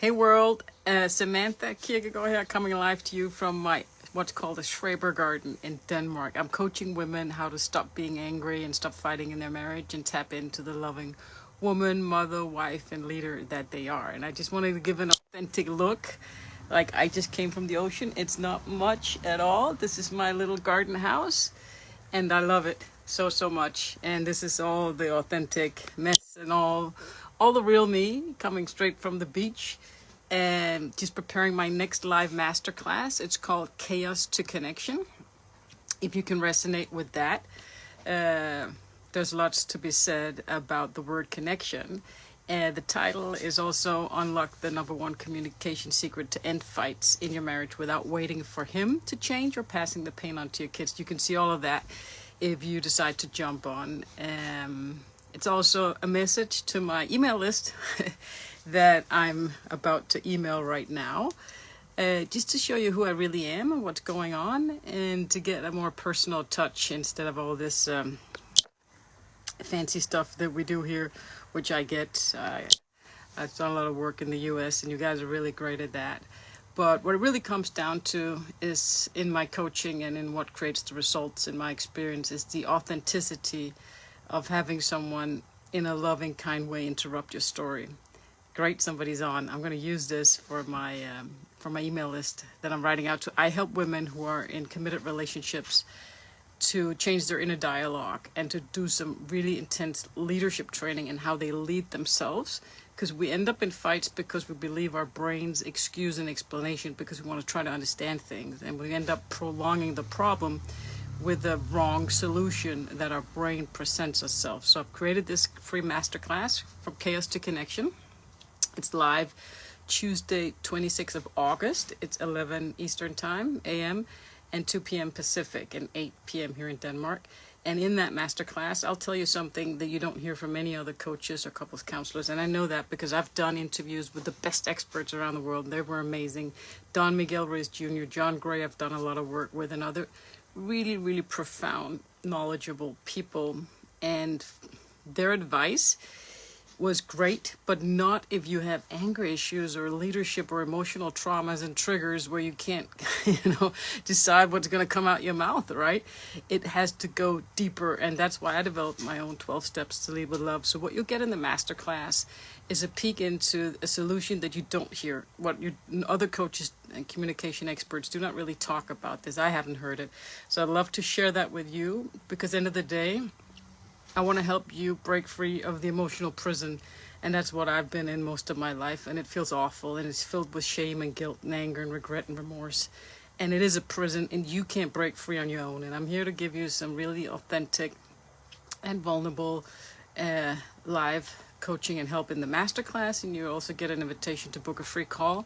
Hey world, Samantha Kierkegaard here, coming live to you from my what's called a Schreber Garden in Denmark. I'm coaching women how to stop being angry and stop fighting in their marriage and tap into the loving woman, mother, wife, and leader that they are. And I just wanted to give an authentic look. Like I just came from the ocean. It's not much at all. This is my little garden house, and I love it so much. And this is all the authentic mess and all the real me coming straight from the beach, and just preparing my next live masterclass. It's called Chaos to Connection. If you can resonate with that, there's lots to be said about the word connection. And the title is also Unlock the #1 communication secret to end fights in your marriage without waiting for him to change or passing the pain on to your kids. You can see all of that if you decide to jump on. It's also a message to my email list that I'm about to email right now, just to show you who I really am and what's going on, and to get a more personal touch instead of all this fancy stuff that we do here, which I get. I've done a lot of work in the US, and you guys are really great at that. But what it really comes down to is, in my coaching and in what creates the results in my experience, is the authenticity of having someone in a loving, kind way interrupt your story. Great, somebody's on. I'm going to use this for my email list that I'm writing out to. I help women who are in committed relationships to change their inner dialogue and to do some really intense leadership training in how they lead themselves, because we end up in fights because we believe our brains excuse an explanation because we want to try to understand things, and we end up prolonging the problem with the wrong solution that our brain presents itself. So I've created this free masterclass from Chaos to Connection. It's live Tuesday, 26th of August. It's 11 Eastern Time, AM, and 2 p.m. Pacific, and 8 p.m. here in Denmark. And in that masterclass, I'll tell you something that you don't hear from any other coaches or couples counselors. And I know that because I've done interviews with the best experts around the world. They were amazing. Don Miguel Ruiz Jr., John Gray, I've done a lot of work with, and other really profound, knowledgeable people. And their advice was great, but not if you have anger issues or leadership or emotional traumas and triggers where you can't, decide what's going to come out your mouth, right? It has to go deeper, and that's why I developed my own 12 steps to lead with love. So what you'll get in the masterclass is a peek into a solution that you don't hear. What your other coaches and communication experts do not really talk about this. I haven't heard it. So I'd love to share that with you, because at the end of the day, I want to help you break free of the emotional prison. And that's what I've been in most of my life. And it feels awful. And it's filled with shame and guilt and anger and regret and remorse. And it is a prison, and you can't break free on your own. And I'm here to give you some really authentic and vulnerable live coaching and help in the masterclass. And you also get an invitation to book a free call,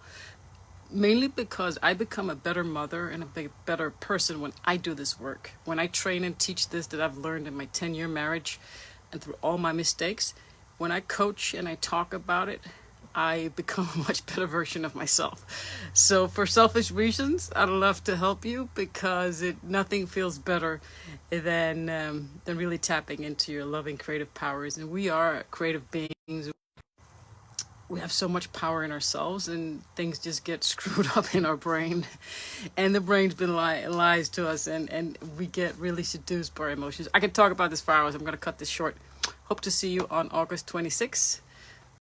mainly because I become a better mother and a better person when I do this work. When I train and teach this that I've learned in my 10-year marriage and through all my mistakes, when I coach and I talk about it, I become a much better version of myself. So for selfish reasons, I'd love to help you, because nothing feels better than really tapping into your loving creative powers. And we are creative beings. We have so much power in ourselves, and things just get screwed up in our brain, and the brain's been lies to us, and we get really seduced by our emotions. I could talk about this for hours. I'm going to cut this short. Hope to see you on August 26th.